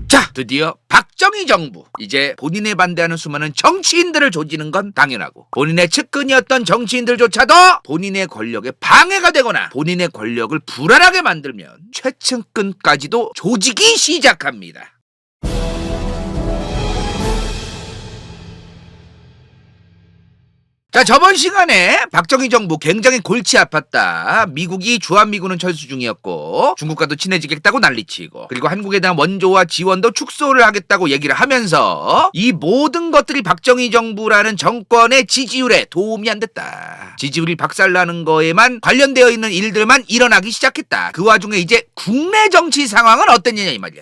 자, 드디어 박정희 정부, 이제 본인에 반대하는 수많은 정치인들을 조지는 건 당연하고, 본인의 측근이었던 정치인들조차도 본인의 권력에 방해가 되거나 본인의 권력을 불안하게 만들면 최측근까지도 조지기 시작합니다. 자, 저번 시간에 박정희 정부 굉장히 골치 아팠다. 미국이 주한미군은 철수 중이었고 중국과도 친해지겠다고 난리치고, 그리고 한국에 대한 원조와 지원도 축소를 하겠다고 얘기를 하면서 이 모든 것들이 박정희 정부라는 정권의 지지율에 도움이 안 됐다. 지지율이 박살나는 거에만 관련되어 있는 일들만 일어나기 시작했다. 그 와중에 이제 국내 정치 상황은 어땠느냐 이 말이야.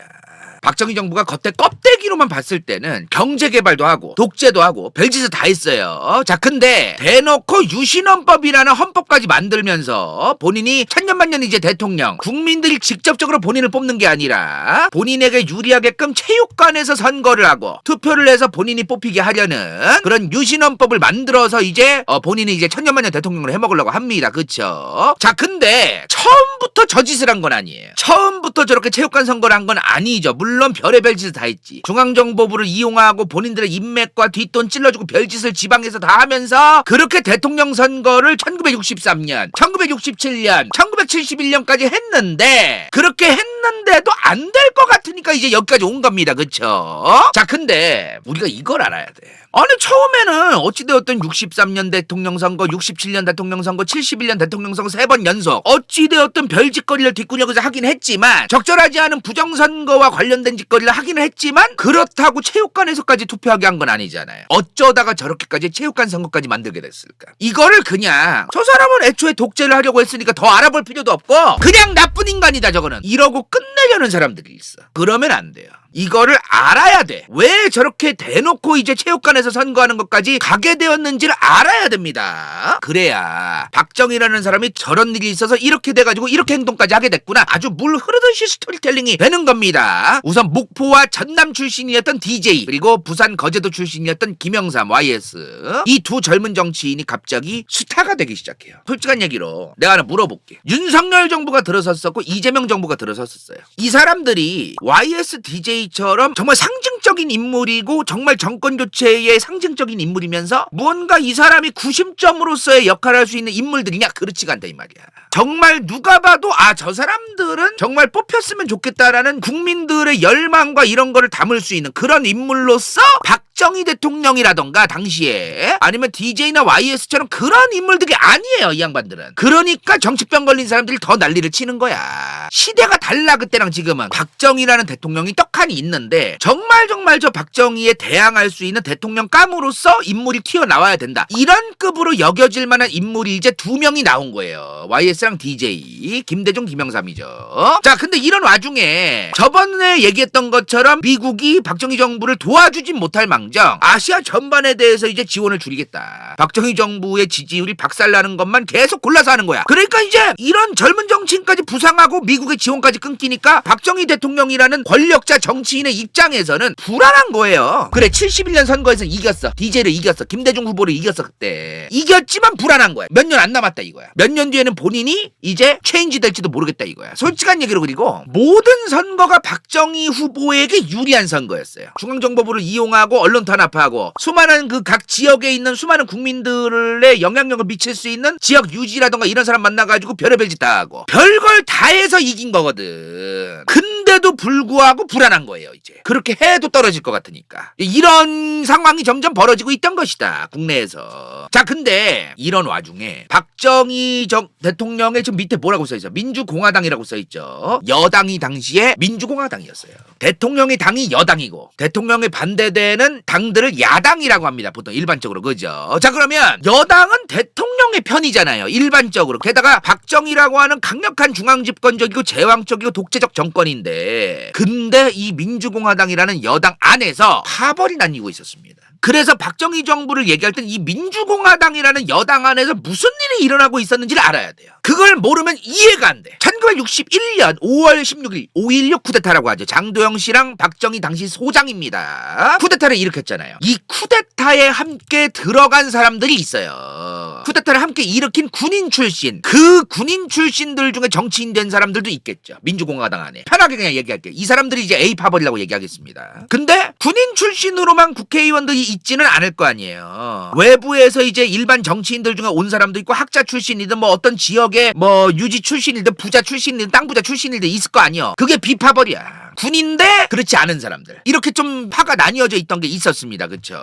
박정희 정부가 겉에 껍데기로만 봤을 때는 경제개발도 하고 독재도 하고 별짓을 다 했어요. 자, 근데 대놓고 유신헌법이라는 헌법까지 만들면서 본인이 천년만년 이제 대통령, 국민들이 직접적으로 본인을 뽑는 게 아니라 본인에게 유리하게끔 체육관에서 선거를 하고 투표를 해서 본인이 뽑히게 하려는 그런 유신헌법을 만들어서 이제 본인이 이제 천년만년 대통령을 해먹으려고 합니다. 그쵸? 자, 근데 처음부터 저 짓을 한 건 아니에요. 처음부터 저렇게 체육관 선거를 한 건 아니죠. 물론 별의별 짓을 다 했지. 중앙정보부를 이용하고 본인들의 인맥과 뒷돈 찔러주고 별짓을 지방에서 다 하면서 그렇게 대통령 선거를 1963년, 1967년, 1971년까지 했는데, 그렇게 했는데도 안 될 것 같으니까 이제 여기까지 온 겁니다. 그쵸? 자, 근데 우리가 이걸 알아야 돼. 아니, 처음에는 어찌되었든 63년 대통령 선거, 67년 대통령 선거, 71년 대통령 선거 3번 연속 어찌되었든 별짓거리를 뒷구녕에서 하긴 했지만, 적절하지 않은 부정선거와 관련된 짓거리를 하긴 했지만 그렇다고 체육관에서까지 투표하게 한 건 아니잖아요. 어쩌다가 저렇게까지 체육관 선거까지 만들게 됐을까? 이거를 그냥 저 사람은 애초에 독재를 하려고 했으니까 더 알아볼 필요도 없고 그냥 나쁜 인간이다 저거는, 이러고 끝내려는 사람들이 있어. 그러면 안 돼요. 이거를 알아야 돼. 왜 저렇게 대놓고 이제 체육관에서 선거하는 것까지 가게 되었는지를 알아야 됩니다. 그래야 박정희라는 사람이 저런 일이 있어서 이렇게 돼가지고 이렇게 행동까지 하게 됐구나, 아주 물 흐르듯이 스토리텔링이 되는 겁니다. 우선 목포와 전남 출신이었던 DJ, 그리고 부산 거제도 출신이었던 김영삼 YS, 이 두 젊은 정치인이 갑자기 스타가 되기 시작해요. 솔직한 얘기로 내가 하나 물어볼게. 윤석열 정부가 들어섰었고 이재명 정부가 들어섰었어요. 이 사람들이 YS DJ처럼 정말 상징적인 인물이고 정말 정권 교체의 상징적인 인물이면서 무언가 이 사람이 구심점으로서의 역할을 할 수 있는 인물들이냐? 그렇지가 않다 이 말이야. 정말 누가 봐도 저 사람들은 정말 뽑혔으면 좋겠다라는 국민들의 열망과 이런 거를 담을 수 있는 그런 인물로서 박정희 대통령이라던가 당시에, 아니면 DJ나 YS처럼 그런 인물들이 아니에요 이 양반들은. 그러니까 정치병 걸린 사람들이 더 난리를 치는 거야. 시대가 달라 그때랑 지금은. 박정희라는 대통령이 떡하니 있는데 정말 저 박정희에 대항할 수 있는 대통령감으로서 인물이 튀어나와야 된다, 이런 급으로 여겨질 만한 인물이 이제 2명이 나온 거예요. YS랑 DJ, 김대중, 김영삼이죠. 자, 근데 이런 와중에 저번에 얘기했던 것처럼 미국이 박정희 정부를 도와주진 못할 망정 아시아 전반에 대해서 이제 지원을 줄이겠다. 박정희 정부의 지지율이 박살나는 것만 계속 골라서 하는 거야. 그러니까 이제 이런 젊은 정치인까지 부상하고 미국의 지원까지 끊기니까 박정희 대통령이라는 권력자 정치인의 입장에서는 불안한 거예요. 그래, 71년 선거에서 이겼어. DJ를 이겼어. 김대중 후보를 이겼어. 그때 이겼지만 불안한 거야. 몇 년 안 남았다 이거야. 몇 년 뒤에는 본인이 이제 체인지 될지도 모르겠다 이거야. 솔직한 얘기로. 그리고 모든 선거가 박정희 후보에게 유리한 선거였어요. 중앙정보부를 이용하고 언론 탄압하고 수많은 그 각 지역에 있는 수많은 국민들의 영향력을 미칠 수 있는 지역 유지라던가 이런 사람 만나가지고 별의별 짓 다 하고 별걸 다 해서 이긴 거거든. 근데도 불구하고 불안한 거예요. 이제 그렇게 해도 떨어질 것 같으니까. 이런 상황이 점점 벌어지고 있던 것이다 국내에서. 자, 근데 이런 와중에 박정희 대통령의 지금 밑에 뭐라고 써있어? 민주공화당이라고 써있죠. 여당이 당시에 민주공화당이었어요. 대통령의 당이 여당이고 대통령에 반대되는 당들을 야당이라고 합니다. 보통 일반적으로. 그죠? 자, 그러면 여당은 대통령의 편이잖아요 일반적으로. 게다가 박정희라고 하는 강력한 중앙집권적이고 제왕적이고 독재적 정권인데, 근데 이 민주공화당이라는 여당 안에서 파벌이 나뉘고 있었습니다. 그래서 박정희 정부를 얘기할 땐 이 민주공화당이라는 여당 안에서 무슨 일이 일어나고 있었는지를 알아야 돼요. 그걸 모르면 이해가 안 돼. 1961년 5월 16일 5.16 쿠데타라고 하죠. 장도영 씨랑 박정희 당시 소장입니다. 쿠데타를 일으켰잖아요. 이 쿠데타에 함께 들어간 사람들이 있어요. 쿠데타를 함께 일으킨 군인 출신, 그 군인 출신들 중에 정치인 된 사람들도 있겠죠. 민주공화당 안에. 편하게 그냥 얘기할게요. 이 사람들이 이제 에이파벌이라고 얘기하겠습니다. 근데 군인 출신으로만 국회의원들이 있지는 않을 거 아니에요. 외부에서 이제 일반 정치인들 중에 온 사람도 있고 학자 출신이든 뭐 어떤 지역의 뭐 유지 출신이든 부자 출신이든 땅 부자 출신이든 있을 거 아니에요. 그게 비파벌이야. 군인데 그렇지 않은 사람들, 이렇게 좀 파가 나뉘어져 있던 게 있었습니다. 그쵸?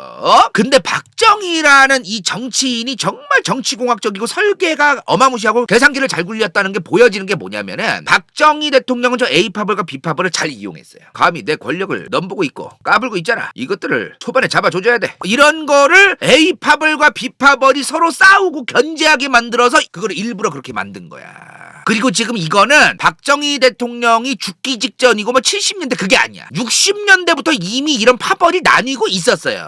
근데 박정희라는 이 정치인이 정말 정치공학적이고 설계가 어마무시하고 계산기를 잘 굴렸다는 게 보여지는 게 뭐냐면은, 박정희 대통령은 저 A파벌과 B파벌을 잘 이용했어요. 감히 내 권력을 넘보고 있고 까불고 있잖아, 이것들을 초반에 잡아줘줘야 돼, 이런 거를 A파벌과 B파벌이 서로 싸우고 견제하게 만들어서 그걸 일부러 그렇게 만든 거야. 그리고 지금 이거는 박정희 대통령이 죽기 직전이고 뭐 70년대 그게 아니야. 60년대부터 이미 이런 파벌이 나뉘고 있었어요.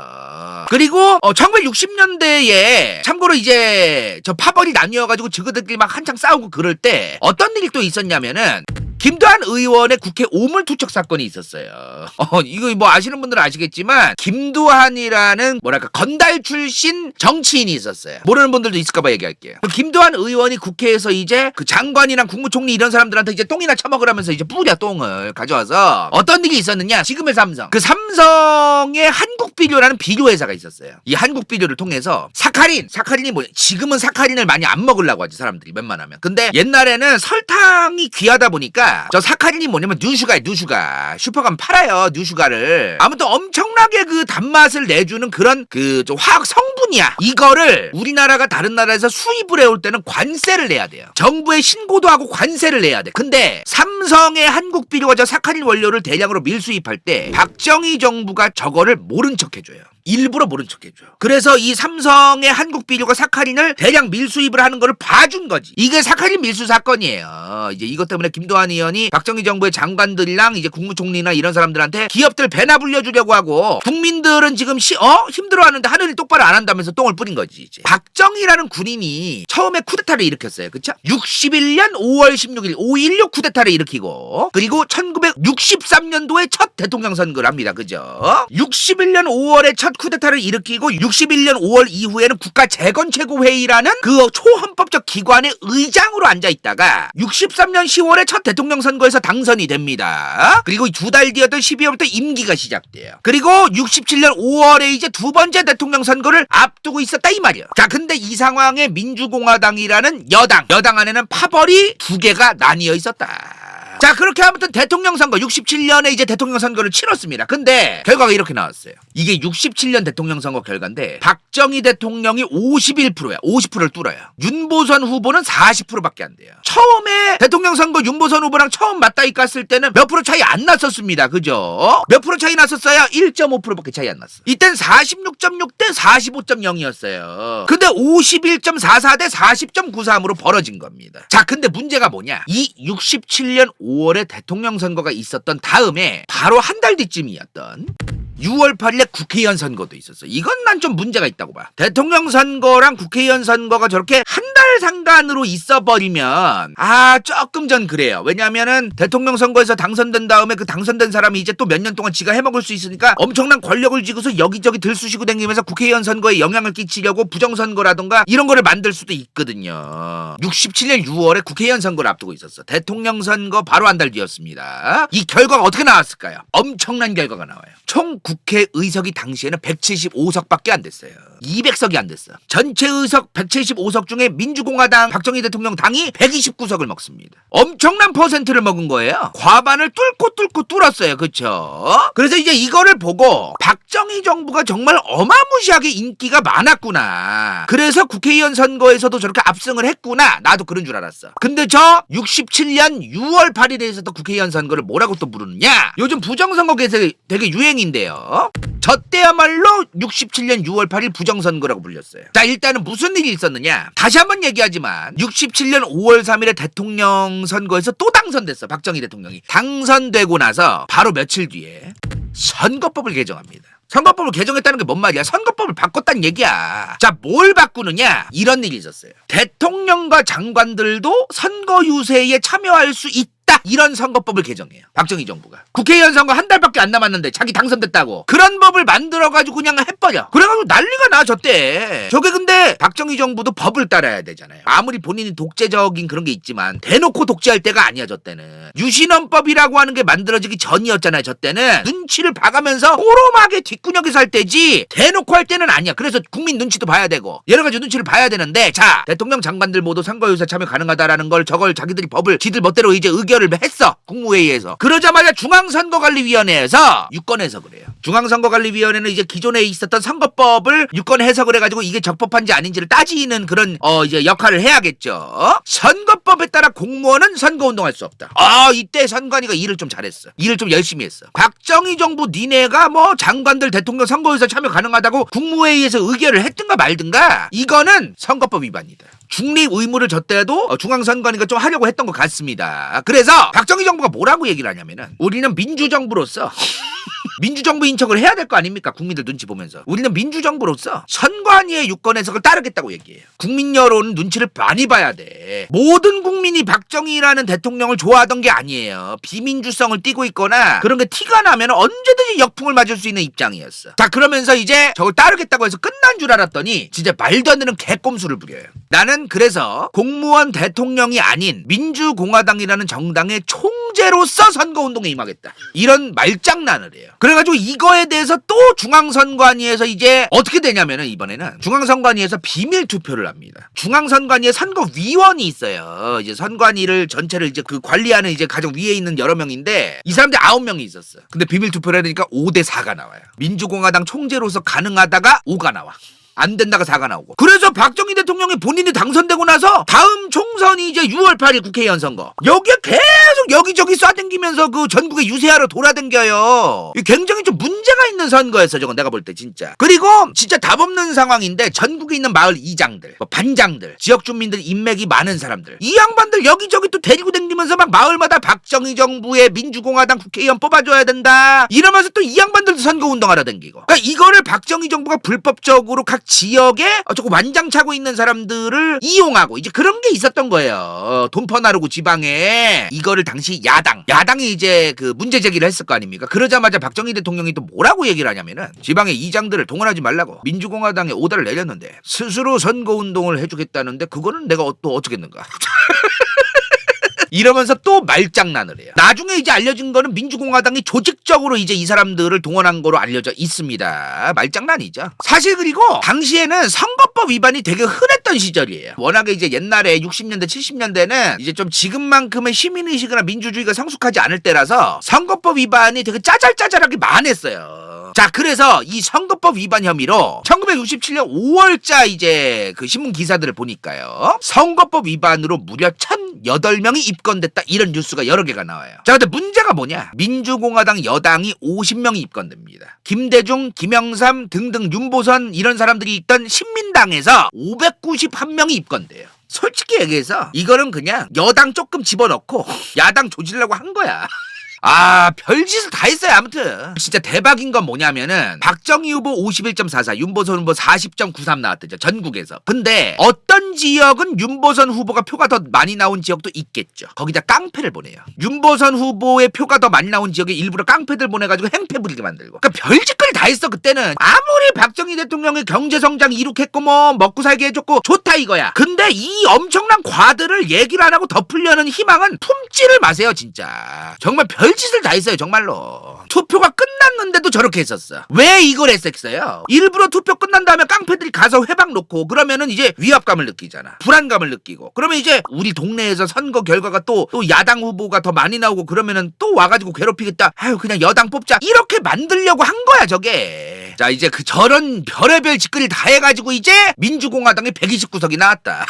그리고 1960년대에 참고로 이제 저 파벌이 나뉘어가지고 저거들끼리 막 한창 싸우고 그럴 때 어떤 일이 또 있었냐면은, 김두한 의원의 국회 오물투척 사건이 있었어요. 이거 뭐 아시는 분들은 아시겠지만, 김두한이라는 뭐랄까 건달 출신 정치인이 있었어요. 모르는 분들도 있을까봐 얘기할게요. 김두한 의원이 국회에서 이제 그 장관이랑 국무총리 이런 사람들한테 이제 똥이나 처먹으라면서 이제 뿌려 똥을 가져와서 어떤 일이 있었느냐, 지금의 삼성, 그 삼성의 한국비료라는 비료회사가 있었어요. 이 한국비료를 통해서 사카린이 뭐냐, 지금은 사카린을 많이 안 먹으려고 하지 사람들이 웬만하면. 근데 옛날에는 설탕이 귀하다 보니까 저 사카린이 뭐냐면 뉴슈가 슈퍼 가면 팔아요. 뉴슈가를 아무튼 엄청나게 그 단맛을 내주는 그런 그 좀 화학 성분이야. 이거를 우리나라가 다른 나라에서 수입을 해올 때는 관세를 내야 돼요. 정부에 신고도 하고 관세를 내야 돼. 근데 삼성의 한국비료가 저 사카린 원료를 대량으로 밀수입할 때 박정희 정부가 저거를 모른 척 해줘요. 일부러 모른 척 해줘요. 그래서 이 삼성의 한국비료가 사카린을 대량 밀수입을 하는 거를 봐준 거지. 이게 사카린 밀수 사건이에요. 이제 이것 때문에 김두한 의원이 박정희 정부의 장관들이랑 이제 국무총리나 이런 사람들한테 기업들 배나 불려주려고 하고, 국민들은 지금 힘들어하는데 하늘이 똑바로 안 한다면서 똥을 뿌린 거지. 이제 박정희라는 군인이 처음에 쿠데타를 일으켰어요. 그쵸? 61년 5월 16일 5.16 쿠데타를 일으키고, 그리고 1963년도에 첫 대통령 선거를 합니다. 그죠? 61년 5월에 첫 쿠데타를 일으키고 61년 5월 이후에는 국가재건최고회의라는 그 초헌법적 기관의 의장으로 앉아있다가 63년 10월에 첫 대통령 선거에서 당선이 됩니다. 그리고 2달 뒤였던 12월부터 임기가 시작돼요. 그리고 67년 5월에 이제 두 번째 대통령 선거를 앞두고 있었다 이 말이에요. 자, 근데 이 상황에 민주공화당이라는 여당 안에는 파벌이 두 개가 나뉘어 있었다. 자, 그렇게 아무튼 대통령 선거 67년에 이제 대통령 선거를 치렀습니다. 근데 결과가 이렇게 나왔어요. 이게 67년 대통령 선거 결과인데 박정희 대통령이 51%야. 50%를 뚫어요. 윤보선 후보는 40%밖에 안 돼요. 처음에 대통령 선거 윤보선 후보랑 처음 맞다이 깠을 때는 몇 프로 차이 안 났었습니다. 그죠? 몇 프로 차이 났었어요? 1.5%밖에 차이 안 났어. 이땐 46.6 대 45.0이었어요. 근데 51.44 대 40.93으로 벌어진 겁니다. 자, 근데 문제가 뭐냐? 이 67년 5월에 대통령 선거가 있었던 다음에 바로 한 달 뒤쯤이었던 6월 8일에 국회의원 선거도 있었어. 이건 난 좀 문제가 있다고 봐. 대통령 선거랑 국회의원 선거가 저렇게 한 달 상간으로 있어버리면 조금 전 그래요. 왜냐하면은 대통령 선거에서 당선된 다음에 그 당선된 사람이 이제 또 몇 년 동안 지가 해먹을 수 있으니까 엄청난 권력을 쥐고서 여기저기 들쑤시고 다니면서 국회의원 선거에 영향을 끼치려고 부정선거라던가 이런 거를 만들 수도 있거든요. 67년 6월에 국회의원 선거를 앞두고 있었어. 대통령 선거 바로 한 달 뒤였습니다. 이 결과가 어떻게 나왔을까요? 엄청난 결과가 나와요. 총 국회 의석이 당시에는 175석밖에 안 됐어요. 200석이 안 됐어. 전체 의석 175석 중에 민주공화당 박정희 대통령 당이 129석을 먹습니다. 엄청난 퍼센트를 먹은 거예요. 과반을 뚫고 뚫었어요. 그쵸? 그래서 이제 이거를 보고 박정희 정부가 정말 어마무시하게 인기가 많았구나. 그래서 국회의원 선거에서도 저렇게 압승을 했구나. 나도 그런 줄 알았어. 근데 저 67년 6월 8일에 있었던 국회의원 선거를 뭐라고 또 부르느냐? 요즘 부정선거계에서 되게 유행인데요. 저 때야말로 67년 6월 8일 부정선거라고 불렸어요. 자, 일단은 무슨 일이 있었느냐? 다시 한번 얘기하지만 67년 5월 3일에 대통령 선거에서 또 당선됐어. 박정희 대통령이. 당선되고 나서 바로 며칠 뒤에 선거법을 개정합니다. 선거법을 개정했다는 게 뭔 말이야? 선거법을 바꿨다는 얘기야. 자, 뭘 바꾸느냐? 이런 일이 있었어요. 대통령과 장관들도 선거 유세에 참여할 수 있다. 이런 선거법을 개정해요. 박정희 정부가. 국회의원 선거 한 달밖에 안 남았는데 자기 당선됐다고. 그런 법을 만들어가지고 그냥 해버려. 그래가지고 난리가 나, 저때. 저게 근데 박정희 정부도 법을 따라야 되잖아요. 아무리 본인이 독재적인 그런 게 있지만 대놓고 독재할 때가 아니야, 저때는. 유신헌법이라고 하는 게 만들어지기 전이었잖아요, 저때는. 눈치를 봐가면서 꼬롬하게 뒷구녕에서 할 때지 대놓고 할 때는 아니야. 그래서 국민 눈치도 봐야 되고 여러 가지 눈치를 봐야 되는데, 자, 대통령 장관들 모두 선거유세 참여 가능하다라는 걸 저걸 자기들이 법을 지들 멋대로 이제 의결을 했어, 국무회의에서. 그러자마자 중앙선거관리위원회에서 유권 해석을 해요. 중앙선거관리위원회는 이제 기존에 있었던 선거법을 유권 해석을 해가지고 이게 적법한지 아닌지를 따지는 그런 이제 역할을 해야겠죠. 선거법에 따라 공무원은 선거운동할 수 없다. 이때 선관위가 일을 좀 잘했어. 일을 좀 열심히 했어. 박정희 정부 니네가 뭐 장관들 대통령 선거유세 참여 가능하다고 국무회의에서 의결을 했든가 말든가, 이거는 선거법 위반이다. 중립 의무를 줬대도 중앙선관위가 좀 하려고 했던 것 같습니다. 그래서 박정희 정부가 뭐라고 얘기를 하냐면은, 우리는 민주정부로서 민주정부 인척을 해야 될 거 아닙니까? 국민들 눈치 보면서. 우리는 민주정부로서 선관위의 유권 해석을 따르겠다고 얘기해요. 국민 여론은 눈치를 많이 봐야 돼. 모든 국민이 박정희라는 대통령을 좋아하던 게 아니에요. 비민주성을 띠고 있거나 그런 게 티가 나면 언제든지 역풍을 맞을 수 있는 입장이었어. 자, 그러면서 이제 저걸 따르겠다고 해서 끝난 줄 알았더니 진짜 말도 안 되는 개꼼수를 부려요. 나는 그래서 공무원 대통령이 아닌 민주공화당이라는 정당의 총재로서 선거운동에 임하겠다, 이런 말장난을 해요. 그래가지고 이거에 대해서 또 중앙선관위에서 이제 어떻게 되냐면은, 이번에는 중앙선관위에서 비밀 투표를 합니다. 중앙선관위에 선거위원이 있어요. 이제 선관위를 전체를 이제 그 관리하는 이제 가장 위에 있는 여러 명인데, 이 사람들 9명이 있었어. 근데 비밀 투표를 해야 되니까 5대4가 나와요. 민주공화당 총재로서 가능하다가 5가 나와. 안 된다가 4가 나오고. 그래서 박정희 대통령이 본인이 당선되고 나서 다음 총선이 이제 6월 8일 국회의원 선거, 여기에 계속 여기저기 쏴댕기면서 그 전국에 유세하러 돌아댕겨요. 굉장히 좀 문제가 있는 선거였어, 저건 내가 볼 때 진짜. 그리고 진짜 답 없는 상황인데, 전국에 있는 마을 이장들, 반장들, 지역 주민들, 인맥이 많은 사람들, 이 양반들 여기저기 또 데리고 댕기면서 막 마을마다 박정희 정부의 민주공화당 국회의원 뽑아줘야 된다 이러면서 또 이 양반들도 선거운동하러 댕기고. 그러니까 이거를 박정희 정부가 불법적으로 각 지역에 조금 완장차고 있는 사람들을 이용하고 이제 그런 게 있었던 거예요. 돈 퍼나르고 지방에. 이거를 당시 야당이 이제 그 문제 제기를 했을 거 아닙니까? 그러자마자 박정희 대통령이 또 뭐라고 얘기를 하냐면은, 지방의 이장들을 동원하지 말라고 민주공화당에 오더를 내렸는데 스스로 선거운동을 해주겠다는데 그거는 내가 또 어쩌겠는가. 이러면서 또 말장난을 해요. 나중에 이제 알려진 거는 민주공화당이 조직적으로 이제 이 사람들을 동원한 거로 알려져 있습니다. 말장난이죠. 사실 그리고 당시에는 선거법 위반이 되게 흔했던 시절이에요. 워낙에 이제 옛날에 60년대 70년대는 이제 좀 지금만큼의 시민의식이나 민주주의가 성숙하지 않을 때라서 선거법 위반이 되게 짜잘짜잘하게 많았어요. 자, 그래서 이 선거법 위반 혐의로 1967년 5월자 이제 그 신문 기사들을 보니까요, 선거법 위반으로 무려 1,008명이 입건됐다, 이런 뉴스가 여러 개가 나와요. 자, 근데 문제가 뭐냐? 민주공화당 여당이 50명이 입건됩니다. 김대중, 김영삼 등등 윤보선 이런 사람들이 있던 신민당에서 591명이 입건돼요. 솔직히 얘기해서 이거는 그냥 여당 조금 집어넣고 야당 조지려고 한 거야. 별짓을 다 했어요. 아무튼 진짜 대박인 건 뭐냐면은, 박정희 후보 51.44, 윤보선 후보 40.93 나왔대죠, 전국에서. 근데 어떤 지역은 윤보선 후보가 표가 더 많이 나온 지역도 있겠죠. 거기다 깡패를 보내요. 윤보선 후보의 표가 더 많이 나온 지역에 일부러 깡패들 보내가지고 행패 부리게 만들고. 그러니까 별짓거리 다 했어 그때는. 아무리 박정희 대통령이 경제성장 이룩했고 뭐 먹고 살게 해줬고 좋다 이거야. 근데 이 엄청난 과들을 얘기를 안 하고 덮으려는 희망은 품지를 마세요 진짜. 정말 별짓을 다 했어요 정말로. 투표가 끝났는데도 저렇게 했었어. 왜 이걸 했었어요? 일부러 투표 끝난 다음에 깡패들이 가서 회방 놓고 그러면은 이제 위압감을 느끼잖아. 불안감을 느끼고. 그러면 이제 우리 동네에서 선거 결과가 또 야당 후보가 더 많이 나오고 그러면은 또 와가지고 괴롭히겠다. 아유 그냥 여당 뽑자. 이렇게 만들려고 한 거야 저게. 자 이제 그 저런 별의별 짓거리를 다 해가지고 이제 민주공화당에 129석이 나왔다.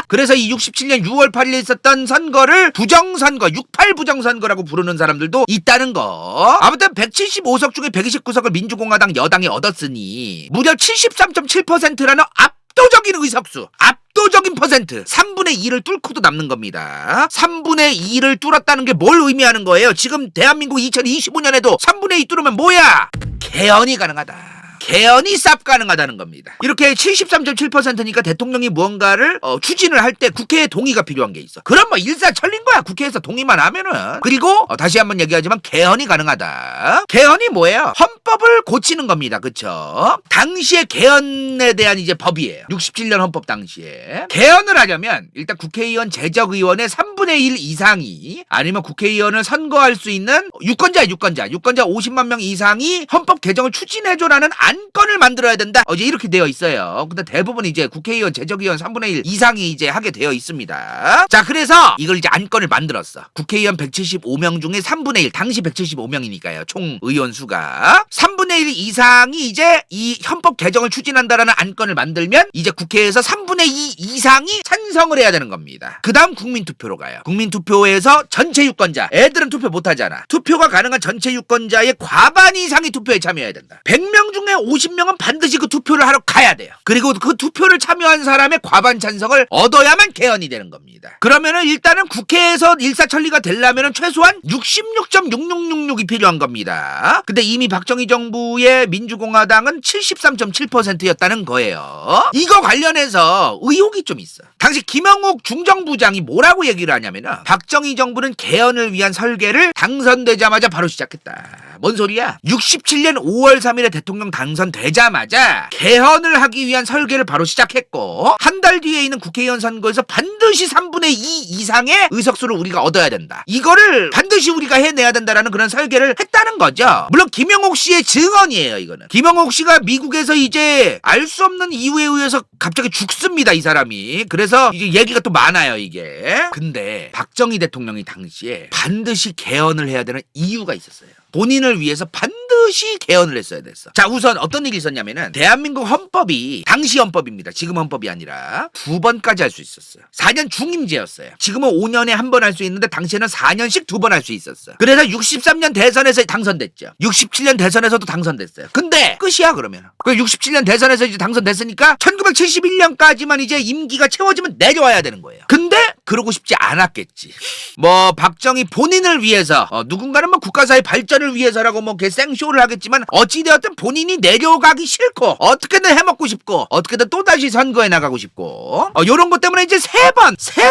그래서 이 67년 6월 8일에 있었던 선거를 부정선거, 68 부정선거라고 부르는 사람들도 있다는 거. 아무튼 175석 중에 129석을 민주공화당 여당이 얻었으니 무려 73.7%라는 압도적인 의석수, 압도적인 퍼센트, 3분의 2를 뚫고도 남는 겁니다. 3분의 2를 뚫었다는 게 뭘 의미하는 거예요? 지금 대한민국 2025년에도 3분의 2 뚫으면 뭐야? 개헌이 가능하다. 개헌이 쌉 가능하다는 겁니다. 이렇게 73.7%니까 대통령이 무언가를 추진을 할 때 국회의 동의가 필요한 게 있어. 그럼 뭐 일사천리인 거야. 국회에서 동의만 하면은. 그리고 다시 한번 얘기하지만 개헌이 가능하다. 개헌이 뭐예요? 헌법을 고치는 겁니다. 그쵸? 당시에 개헌에 대한 이제 법이에요. 67년 헌법 당시에. 개헌을 하려면 일단 국회의원 재적의원의 3분의 1 이상이 아니면 국회의원을 선거할 수 있는 유권자 50만 명 이상이 헌법 개정을 추진해줘라는 안건을 만들어야 된다. 어제 이렇게 되어 있어요. 근데 대부분 이제 국회의원 재적의원 3분의 1 이상이 이제 하게 되어 있습니다. 자, 그래서 이걸 이제 안건을 만들었어. 국회의원 175명 중에 3분의 1, 당시 175명이니까요. 총 의원 수가 3분의 1 이상이 이제 이 헌법 개정을 추진한다라는 안건을 만들면 이제 국회에서 3분의 2 이상이 찬성을 해야 되는 겁니다. 그 다음 국민투표로 가요. 국민투표에서 전체 유권자, 애들은 투표 못하잖아. 투표가 가능한 전체 유권자의 과반 이상이 투표에 참여해야 된다. 100명 중에 50명은 반드시 그 투표를 하러 가야 돼요. 그리고 그 투표를 참여한 사람의 과반 찬성을 얻어야만 개헌이 되는 겁니다. 그러면은 일단은 국회에서 일사천리가 되려면은 최소한 66.6666이 필요한 겁니다. 근데 이미 박정희 정부의 민주공화당은 73.7%였다는 거예요. 이거 관련해서 의혹이 좀 있어. 당시 김영욱 중정부장이 뭐라고 얘기를 하냐면은 박정희 정부는 개헌을 위한 설계를 당선되자마자 바로 시작했다. 뭔 소리야? 67년 5월 3일에 대통령 당선되자마자 개헌을 하기 위한 설계를 바로 시작했고 한 달 뒤에 있는 국회의원 선거에서 반드시 3분의 2 이상의 의석수를 우리가 얻어야 된다. 이거를 반드시 우리가 해내야 된다라는 그런 설계를 했다는 거죠. 물론 김영옥 씨의 증언이에요. 이거는 김영옥 씨가 미국에서 이제 알 수 없는 이유에 의해서 갑자기 죽습니다. 이 사람이. 그래서 이제 얘기가 또 많아요. 이게. 근데 박정희 대통령이 당시에 반드시 개헌을 해야 되는 이유가 있었어요. 본인을 위해서 반드시 개헌을 했어야 됐어. 자, 우선 어떤 일이 있었냐면은 대한민국 헌법이 당시 헌법입니다. 지금 헌법이 아니라 2번까지 할 수 있었어요. 4년 중임제였어요. 지금은 5년에 한 번 할 수 있는데 당시에는 4년씩 2번 할 수 있었어요. 그래서 63년 대선에서 당선됐죠. 67년 대선에서도 당선됐어요. 근데 끝이야 그러면. 그 67년 대선에서 이제 당선됐으니까 1971년까지만 이제 임기가 채워지면 내려와야 되는 거예요. 근데 그러고 싶지 않았겠지. 뭐 박정희 본인을 위해서 누군가는 뭐 국가사의 발전을 위해서라고 뭐 생쇼를 하겠지만 어찌되었든 본인이 내려가기 싫고 어떻게든 해먹고 싶고 어떻게든 또다시 선거에 나가고 싶고 요런 것 때문에 이제 세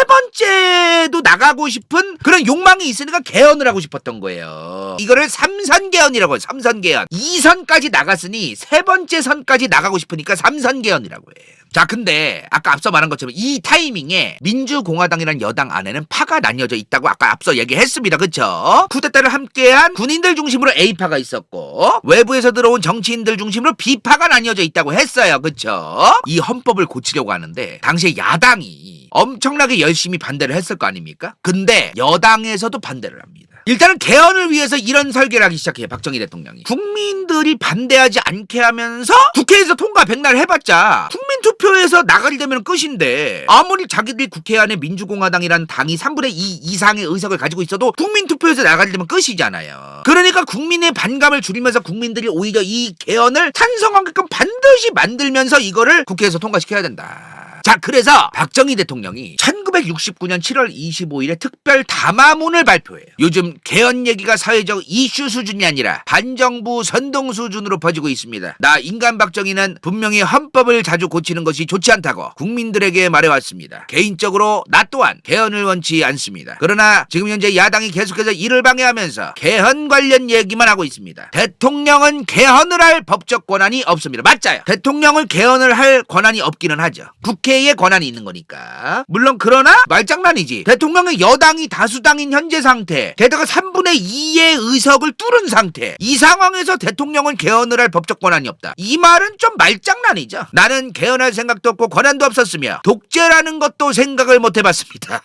번째도 나가고 싶은 그런 욕망이 있으니까 개헌을 하고 싶었던 거예요. 이거를 3선 개헌이라고 해요. 3선 개헌. 2선까지 나갔으니 세 번째 선까지 나가고 싶으니까 3선 개헌이라고 해요. 자, 근데 아까 앞서 말한 것처럼 이 타이밍에 민주공화당이라는 여당 안에는 파가 나뉘어져 있다고 아까 앞서 얘기했습니다. 그쵸? 쿠데타를 함께한 군인들 중심으로 A파가 있었고 외부에서 들어온 정치인들 중심으로 B파가 나뉘어져 있다고 했어요. 그쵸? 이 헌법을 고치려고 하는데 당시에 야당이 엄청나게 열심히 반대를 했을 거 아닙니까? 근데 여당에서도 반대를 합니다. 일단은 개헌을 위해서 이런 설계를 하기 시작해요. 박정희 대통령이. 국민들이 반대하지 않게 하면서 국회에서 통과 백날 해봤자 국민투표에서 나가게 되면 끝인데 아무리 자기들이 국회 안에 민주공화당이라는 당이 3분의 2 이상의 의석을 가지고 있어도 국민투표에서 나가게 되면 끝이잖아요. 그러니까 국민의 반감을 줄이면서 국민들이 오히려 이 개헌을 찬성하게끔 반드시 만들면서 이거를 국회에서 통과시켜야 된다. 자, 그래서 박정희 대통령이 1969년 7월 25일에 특별 담화문을 발표해요. 요즘 개헌 얘기가 사회적 이슈 수준이 아니라 반정부 선동 수준으로 퍼지고 있습니다. 나 인간 박정희는 분명히 헌법을 자주 고치는 것이 좋지 않다고 국민들에게 말해왔습니다. 개인적으로 나 또한 개헌을 원치 않습니다. 그러나 지금 현재 야당이 계속해서 이를 방해하면서 개헌 관련 얘기만 하고 있습니다. 대통령은 개헌을 할 법적 권한이 없습니다. 맞아요. 대통령을 개헌을 할 권한이 없기는 하죠. 국회의 권한이 있는 거니까. 물론 그러나 말장난이지. 대통령의 여당이 다수당인 현재 상태, 게다가 3분의 2의 의석을 뚫은 상태, 이 상황에서 대통령은 개헌을 할 법적 권한이 없다. 이 말은 좀 말장난이죠. 나는 개헌할 생각도 없고 권한도 없었으며 독재라는 것도 생각을 못 해봤습니다.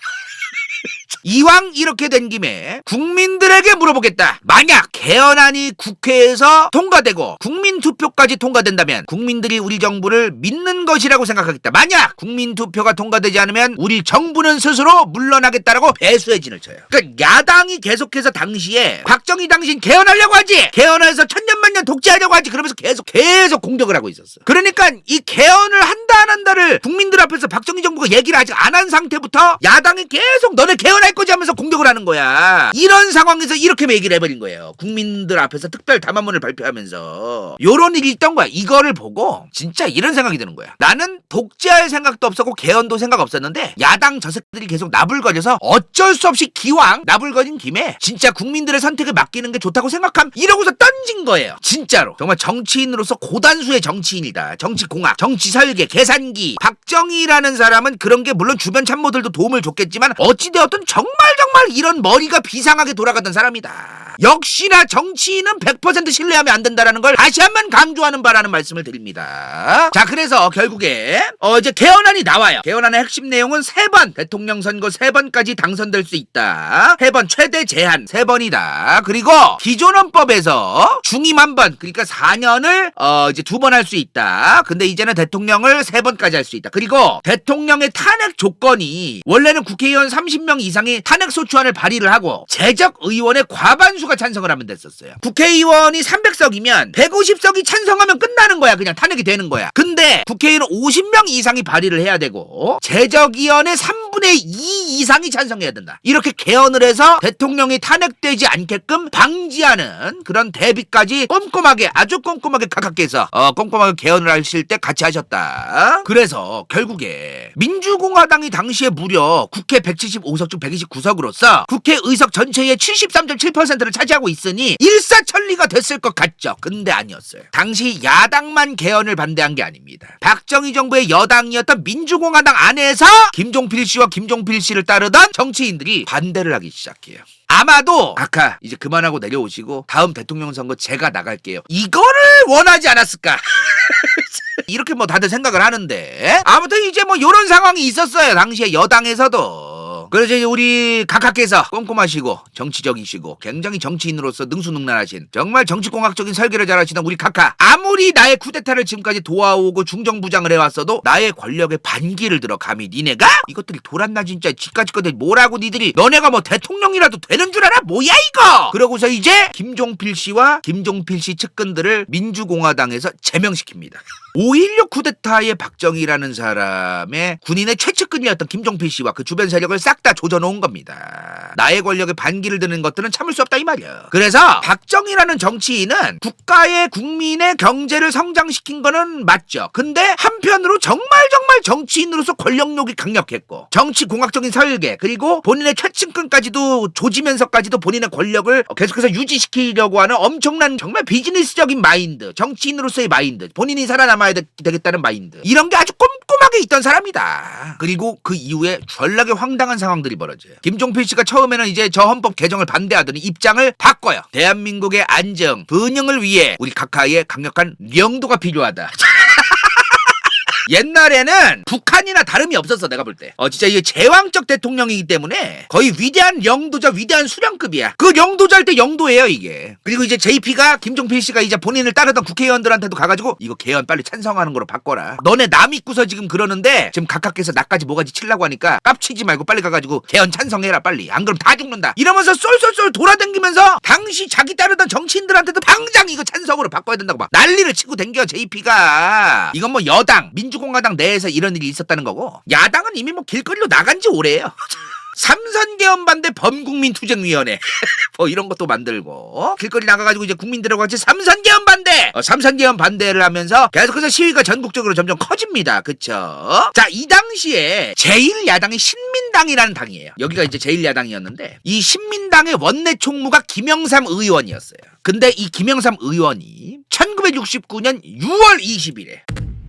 이왕 이렇게 된 김에 국민들에게 물어보겠다. 만약 개헌안이 국회에서 통과되고 국민투표까지 통과된다면 국민들이 우리 정부를 믿는 것이라고 생각하겠다. 만약 국민투표가 통과되지 않으면 우리 정부는 스스로 물러나겠다라고 배수의 진을 쳐요. 그러니까 야당이 계속해서 당시에 박정희 당신 개헌하려고 하지, 개헌해서 천년만년 아니면 독재하려고 하지 그러면서 계속 공격을 하고 있었어. 그러니까 이 개헌을 한다 안 한다를 국민들 앞에서 박정희 정부가 얘기를 아직 안 한 상태부터 야당이 계속 너네 개헌할 거지 하면서 공격을 하는 거야. 이런 상황에서 이렇게 얘기를 해버린 거예요. 국민들 앞에서 특별 담화문을 발표하면서 요런 일이 있던 거야. 이거를 보고 진짜 이런 생각이 드는 거야. 나는 독재할 생각도 없었고 개헌도 생각 없었는데 야당 저 새끼들이 계속 나불거려서 어쩔 수 없이 기왕 나불거린 김에 진짜 국민들의 선택을 맡기는 게 좋다고 생각함 이러고서 던진 거예요. 진짜로 정말 정치인으로서 고단수의 정치인이다. 정치공학, 정치설계, 계산기. 박정희라는 사람은 그런 게 물론 주변 참모들도 도움을 줬겠지만 어찌되었든 정말 이런 머리가 비상하게 돌아가던 사람이다. 역시나 정치인은 100% 신뢰하면 안 된다라는 걸 다시 한번 강조하는 바라는 말씀을 드립니다. 자, 그래서 결국에 이제 개헌안이 나와요. 개헌안의 핵심 내용은 3번 대통령 선거 3번까지 당선될 수 있다. 3번 최대 제한 3번이다. 그리고 기존 헌법에서 중임 1번 그러니까 4년을 이제 2번 할 수 있다. 근데 이제는 대통령을 3번까지 할 수 있다. 그리고 대통령의 탄핵 조건이 원래는 국회의원 30명 이상이 탄핵 소추안을 발의를 하고 재적 의원의 과반수가 찬성을 하면 됐었어요. 국회의원이 300석이면 150석이 찬성하면 끝나는 거야. 그냥 탄핵이 되는 거야. 근데 국회의원 50명 이상이 발의를 해야 되고 재적의원의 3분의 2 이상이 찬성해야 된다. 이렇게 개헌을 해서 대통령이 탄핵되지 않게끔 방지하는 그런 대비까지 꼼꼼하게 아주 꼼꼼하게 각하께서 꼼꼼하게 개헌을 하실 때 같이 하셨다. 그래서 결국에 민주공화당이 당시에 무려 국회 175석 중 129석으로서 국회 의석 전체의 73.7%를 차지하고 있으니 일사천리가 됐을 것 같죠. 근데 아니었어요. 당시 야당만 개헌을 반대한 게 아닙니다. 박정희 정부의 여당이었던 민주공화당 안에서 김종필 씨와 김종필 씨를 따르던 정치인들이 반대를 하기 시작해요. 아마도 아까 이제 그만하고 내려오시고 다음 대통령 선거 제가 나갈게요. 이거를 원하지 않았을까? 이렇게 뭐 다들 생각을 하는데 아무튼 이제 뭐 이런 상황이 있었어요. 당시에 여당에서도. 그래서 이제 우리 각하께서 꼼꼼하시고 정치적이시고 굉장히 정치인으로서 능수능란하신 정말 정치공학적인 설계를 잘하시던 우리 각하 아무리 나의 쿠데타를 지금까지 도와오고 중정부장을 해왔어도 나의 권력에 반기를 들어 감히 니네가 이것들이 돌았나 진짜 지까지 것들 뭐라고 니들이 너네가 뭐 대통령이라도 되는 줄 알아? 뭐야 이거? 그러고서 이제 김종필 씨와 김종필 씨 측근들을 민주공화당에서 제명시킵니다. 5.16 쿠데타의 박정희라는 사람의 군인의 최측근이었던 김종필 씨와 그 주변 세력을 싹 다 조져놓은 겁니다. 나의 권력에 반기를 드는 것들은 참을 수 없다 이 말이야. 그래서 박정희라는 정치인은 국가의 국민의 경제를 성장시킨 거는 맞죠. 근데 한편으로 정말 정치인으로서 권력욕이 강력했고 정치공학적인 설계 그리고 본인의 최측근까지도 조지면서까지도 본인의 권력을 계속해서 유지시키려고 하는 엄청난 정말 비즈니스적인 마인드, 정치인으로서의 마인드, 본인이 살아남아야 되겠다는 마인드 이런 게 아주 꼼꼼하게 있던 사람이다. 그리고 그 이후에 전락의 황당한 상황들이 벌어져요. 김종필 씨가 처음에는 이제 저 헌법 개정을 반대하더니 입장을 바꿔요. 대한민국의 안정, 번영을 위해 우리 각하의 강력한 명도가 필요하다. 옛날에는 북한이나 다름이 없었어 내가 볼 때. 진짜 이게 제왕적 대통령이기 때문에 거의 위대한 영도자 위대한 수령급이야. 그 영도자일 때 영도예요 이게. 그리고 이제 JP가 김종필 씨가 이제 본인을 따르던 국회의원들한테도 가가지고 이거 개헌 빨리 찬성하는 거로 바꿔라. 너네 남 있고서 지금 그러는데 지금 각하께서 나까지 뭐가지 치려고 하니까 깝치지 말고 빨리 가가지고 개헌 찬성해라 빨리. 안 그럼 다 죽는다. 이러면서 쏠쏠쏠 돌아다니면서 당시 자기 따르던 정치인들한테도 당장 이거 찬성으로 바꿔야 된다고 막 난리를 치고 댕겨 JP가. 이건 뭐 여당 민주공화당 내에서 이런 일이 있었다는 거고 야당은 이미 뭐 길거리로 나간 지 오래예요. 삼선개헌 반대 범국민투쟁위원회 뭐 이런 것도 만들고 길거리 나가가지고 이제 국민들하고 같이 삼선개헌 반대 삼선개헌 반대를 하면서 계속해서 시위가 전국적으로 점점 커집니다. 그쵸? 자, 이 당시에 제1야당이 신민당이라는 당이에요. 여기가 이제 제1야당이었는데 이 신민당의 원내 총무가 김영삼 의원이었어요. 근데 이 김영삼 의원이 1969년 6월 20일에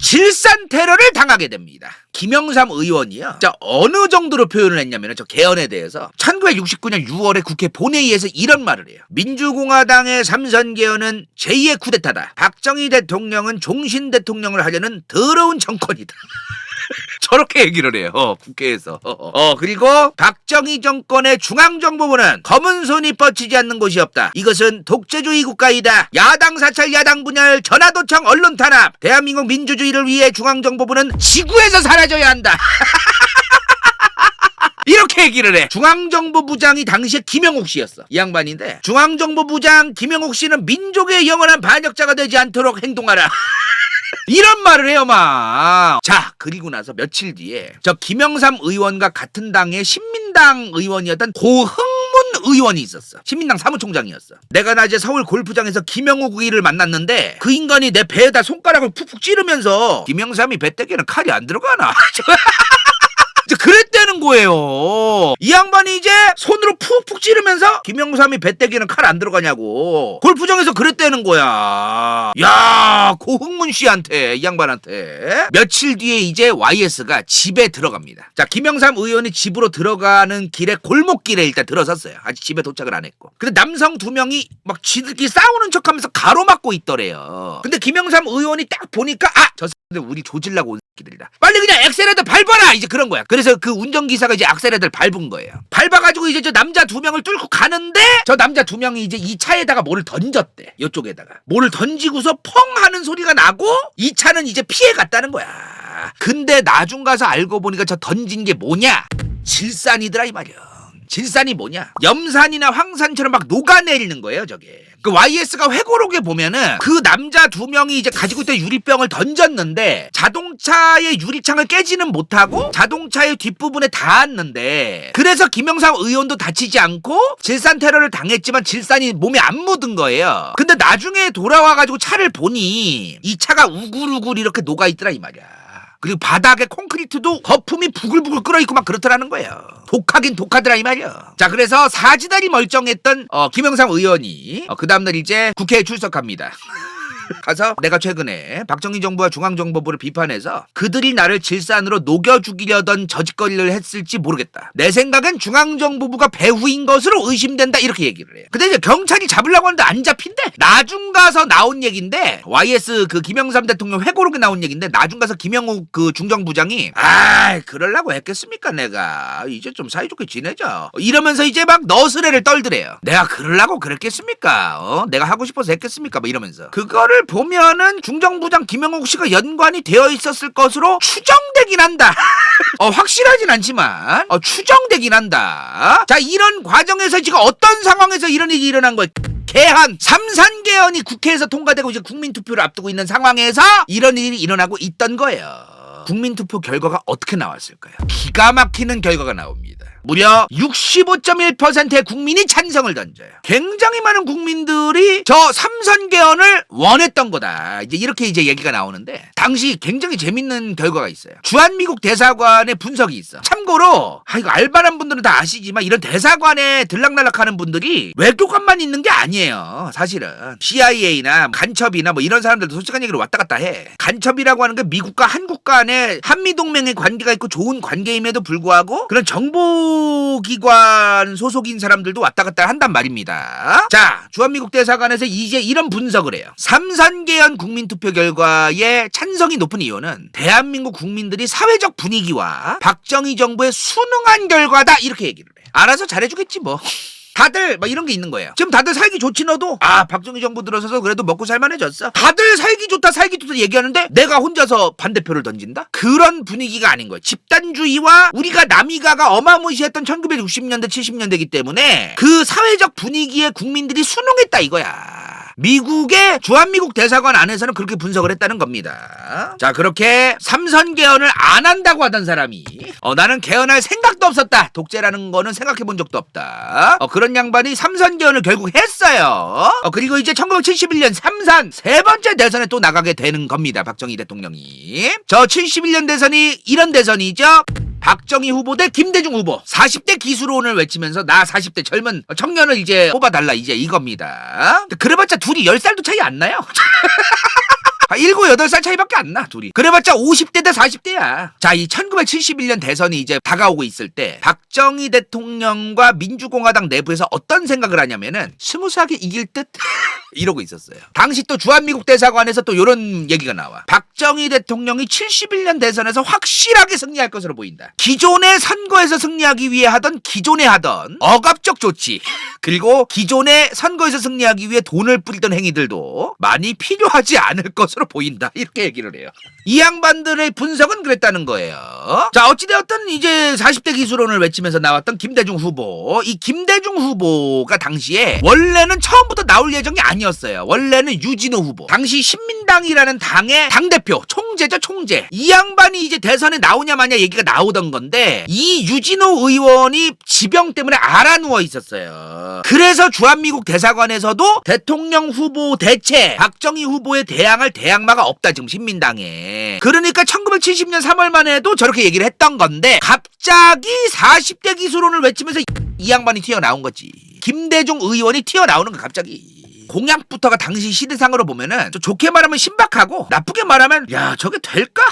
질산 테러를 당하게 됩니다. 김영삼 의원이요. 자, 어느 정도로 표현을 했냐면 저 개헌에 대해서 1969년 6월에 국회 본회의에서 이런 말을 해요. 민주공화당의 삼선 개헌은 제2의 쿠데타다. 박정희 대통령은 종신 대통령을 하려는 더러운 정권이다. 저렇게 얘기를 해요. 국회에서. 그리고 박정희 정권의 중앙정보부는 검은 손이 뻗치지 않는 곳이 없다. 이것은 독재주의 국가이다. 야당 사찰, 야당 분열, 전화도청, 언론 탄압. 대한민국 민주주의를 위해 중앙정보부는 지구에서 사라져야 한다. 이렇게 얘기를 해. 중앙정보부장이 당시에 김영옥 씨였어. 이 양반인데 중앙정보부장 김영옥 씨는 민족의 영원한 반역자가 되지 않도록 행동하라. 이런 말을 해요, 막. 자, 그리고 나서 며칠 뒤에 저 김영삼 의원과 같은 당의 신민당 의원이었던 고흥문 의원이 있었어. 신민당 사무총장이었어. 내가 낮에 서울 골프장에서 김영욱 의원을 만났는데 그 인간이 내 배에다 손가락을 푹푹 찌르면서 김영삼이 배때기에는 칼이 안 들어가나? 그랬다는 거예요. 이 양반이 이제 손으로 푹푹 찌르면서 김영삼이 배때기는 칼 안 들어가냐고 골프장에서 그랬다는 거야. 야, 고흥문 씨한테, 이 양반한테. 며칠 뒤에 이제 YS가 집에 들어갑니다. 자, 김영삼 의원이 집으로 들어가는 길에 골목길에 일단 들어섰어요. 아직 집에 도착을 안 했고. 근데 남성 2명이 막 지들끼리 싸우는 척하면서 가로막고 있더래요. 근데 김영삼 의원이 딱 보니까 저 새끼들 우리 조질라고 온 새끼들이다. 빨리 그냥 엑셀레터 밟아라! 이제 그런 거야. 그래서 그 운전기사가 이제 악셀레터를 밟은 거예요. 밟아가지고 이제 저 남자 2명을 뚫고 가는데 저 남자 2명이 이제 이 차에다가 뭐를 던졌대. 이쪽에다가. 뭐를 던지고서 펑 하는 소리가 나고 이 차는 이제 피해갔다는 거야. 근데 나중 가서 알고 보니까 저 던진 게 뭐냐? 질산이더라 이 말이야. 질산이 뭐냐? 염산이나 황산처럼 막 녹아내리는 거예요, 저게. 그 YS가 회고록에 보면은 그 남자 2명이 이제 가지고 있던 유리병을 던졌는데 자동차의 유리창을 깨지는 못하고 자동차의 뒷부분에 닿았는데 그래서 김영삼 의원도 다치지 않고 질산 테러를 당했지만 질산이 몸에 안 묻은 거예요. 근데 나중에 돌아와가지고 차를 보니 이 차가 우글우글 이렇게 녹아있더라 이 말이야. 그리고 바닥에 콘크리트도 거품이 부글부글 끓어있고 막 그렇더라는 거예요. 독하긴 독하더라 이 말이야. 자, 그래서 사지다리 멀쩡했던 김영삼 의원이 그 다음날 이제 국회에 출석합니다. 가서 내가 최근에 박정희 정부와 중앙정보부를 비판해서 그들이 나를 질산으로 녹여 죽이려던 저짓거리를 했을지 모르겠다. 내 생각엔 중앙정보부가 배후인 것으로 의심된다. 이렇게 얘기를 해요. 근데 이제 경찰이 잡으려고 하는데 안 잡힌대. 나중 가서 나온 얘기인데 YS 그 김영삼 대통령 회고록에 나온 얘기인데 나중 가서 김영욱 그 중정부장이 그러려고 했겠습니까 내가. 이제 좀 사이좋게 지내자. 이러면서 이제 막 너스레를 떨더래요. 내가 그러려고 그랬겠습니까? 내가 하고 싶어서 했겠습니까? 뭐 이러면서. 그거를 보면은 중정부장 김영옥 씨가 연관이 되어 있었을 것으로 추정되긴 한다. 확실하진 않지만 추정되긴 한다. 자, 이런 과정에서 지금 어떤 상황에서 이런 일이 일어난 거예요? 개헌, 삼산개헌이 국회에서 통과되고 이제 국민투표를 앞두고 있는 상황에서 이런 일이 일어나고 있던 거예요. 국민투표 결과가 어떻게 나왔을까요? 기가 막히는 결과가 나옵니다. 무려 65.1%의 국민이 찬성을 던져요. 굉장히 많은 국민들이 저 삼선개헌을 원했던 거다. 이제 이렇게 이제 얘기가 나오는데 당시 굉장히 재밌는 결과가 있어요. 주한미국 대사관의 분석이 있어. 참고로 이거 알바란 분들은 다 아시지만 이런 대사관에 들락날락하는 분들이 외교관만 있는 게 아니에요. 사실은 CIA나 간첩이나 뭐 이런 사람들도 솔직한 얘기로 왔다 갔다 해. 간첩이라고 하는 게 미국과 한국 간에 한미동맹의 관계가 있고 좋은 관계임에도 불구하고 그런 정보기관 소속인 사람들도 왔다 갔다 한단 말입니다. 자, 주한미국 대사관에서 이제 이런 분석을 해요. 삼선개헌 국민투표 결과에 찬성이 높은 이유는 대한민국 국민들이 사회적 분위기와 박정희 정부의 순응한 결과다. 이렇게 얘기를 해. 알아서 잘해주겠지 뭐. 다들 막 이런 게 있는 거예요. 지금 다들 살기 좋지 너도? 박정희 정부 들어서서 그래도 먹고 살만해졌어. 다들 살기 좋다 얘기하는데 내가 혼자서 반대표를 던진다? 그런 분위기가 아닌 거예요. 집단주의와 우리가 남이가가 어마무시했던 1960년대 70년대이기 때문에 그 사회적 분위기에 국민들이 순응했다 이거야. 미국의 주한미국 대사관 안에서는 그렇게 분석을 했다는 겁니다. 자, 그렇게 삼선개헌을 안 한다고 하던 사람이 나는 개헌할 생각도 없었다. 독재라는 거는 생각해 본 적도 없다. 그런 양반이 삼선개헌을 결국 했어요. 그리고 이제 1971년 삼선 세 번째 대선에 또 나가게 되는 겁니다. 박정희 대통령이. 저 71년 대선이 이런 대선이죠. 박정희 후보 대 김대중 후보 40대 기수론을 외치면서 나 40대 젊은 청년을 이제 뽑아달라 이제 이겁니다. 그래봤자 둘이 10살도 차이 안 나요. 7, 8살 차이밖에 안 나, 둘이. 그래봤자 50대 대 40대야. 자, 이 1971년 대선이 이제 다가오고 있을 때 박정희 대통령과 민주공화당 내부에서 어떤 생각을 하냐면은 스무스하게 이길 듯 이러고 있었어요. 당시 또 주한미국 대사관에서 또 이런 얘기가 나와. 박정희 대통령이 71년 대선에서 확실하게 승리할 것으로 보인다. 기존의 선거에서 승리하기 위해 기존에 하던 억압적 조치 그리고 기존의 선거에서 승리하기 위해 돈을 뿌리던 행위들도 많이 필요하지 않을 것으로 것으로 보인다. 이렇게 얘기를 해요. 이 양반들의 분석은 그랬다는 거예요. 자, 어찌되었든 이제 40대 기술론을 외치면서 나왔던 김대중 후보. 이 김대중 후보가 당시에 원래는 처음부터 나올 예정이 아니었어요. 원래는 유진호 후보. 당시 신민당이라는 당의 당대표, 총재죠, 총재. 이 양반이 이제 대선에 나오냐 마냐 얘기가 나오던 건데 이 유진호 의원이 지병 때문에 알아 누워 있었어요. 그래서 주한미국 대사관에서도 대통령 후보 대체 박정희 후보에 대항할 대항마가 없다, 지금 신민당에. 그러니까 1970년 3월 만에도 저렇게 얘기를 했던 건데 갑자기 40대 기술론을 외치면서 이 양반이 튀어나온 거지. 김대중 의원이 튀어나오는 거 갑자기. 공약부터가 당시 시대상으로 보면은 좀 좋게 말하면 신박하고 나쁘게 말하면 야 저게 될까?